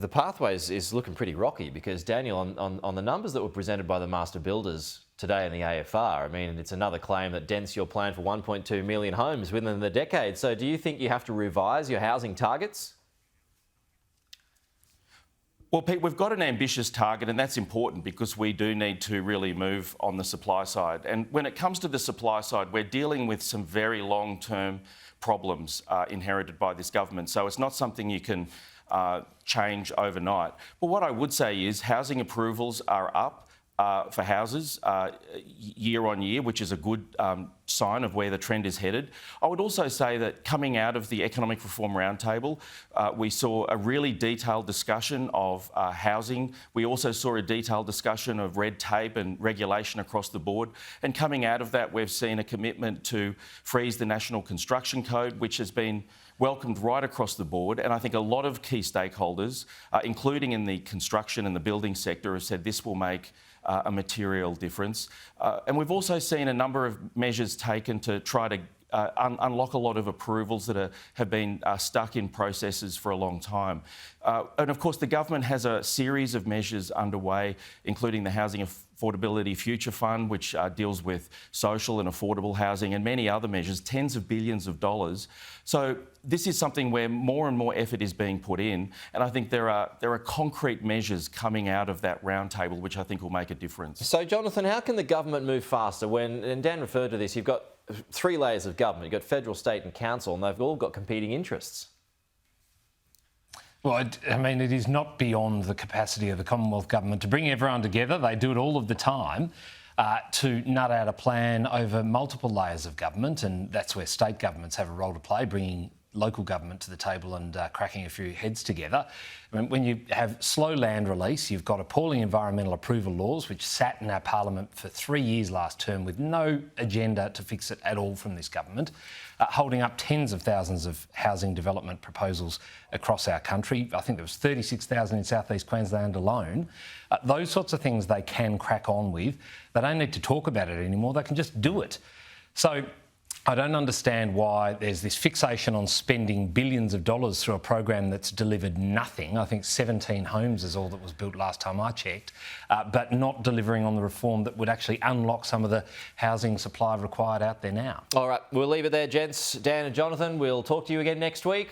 The pathway is looking pretty rocky because, Daniel, on the numbers that were presented by the master builders today in the AFR, I mean, it's another claim that dents your plan for 1.2 million homes within the decade. So do you think you have to revise your housing targets? Well, Pete, we've got an ambitious target, and that's important because we do need to really move on the supply side. And when it comes to the supply side, we're dealing with some very long-term problems inherited by this government. So it's not something you can change overnight. But what I would say is housing approvals are up for houses year on year, which is a good sign of where the trend is headed. I would also say that coming out of the Economic Reform Roundtable, we saw a really detailed discussion of housing. We also saw a detailed discussion of red tape and regulation across the board. And coming out of that, we've seen a commitment to freeze the National Construction Code, which has been welcomed right across the board. And I think a lot of key stakeholders, including in the construction and the building sector, have said this will make a material difference. And we've also seen a number of measures taken to try to unlock a lot of approvals that have been stuck in processes for a long time. And of course, the government has a series of measures underway, including the Housing Affordability Future Fund, which deals with social and affordable housing, and many other measures, tens of billions of dollars. So this is something where more and more effort is being put in, and I think there are concrete measures coming out of that roundtable which I think will make a difference. So, Jonathan, how can the government move faster when, and Dan referred to this, you've got three layers of government. You've got federal, state and council, and they've all got competing interests. Well, I mean, it is not beyond the capacity of the Commonwealth Government to bring everyone together. They do it all of the time, to nut out a plan over multiple layers of government, and that's where state governments have a role to play, bringing local government to the table and cracking a few heads together. I mean, when you have slow land release, you've got appalling environmental approval laws, which sat in our parliament for 3 years last term with no agenda to fix it at all from this government, holding up tens of thousands of housing development proposals across our country. I think there was 36,000 in South East Queensland alone. Those sorts of things they can crack on with. They don't need to talk about it anymore. They can just do it. So I don't understand why there's this fixation on spending billions of dollars through a program that's delivered nothing. I think 17 homes is all that was built last time I checked, but not delivering on the reform that would actually unlock some of the housing supply required out there now. All right, we'll leave it there, gents. Dan and Jonathan, we'll talk to you again next week.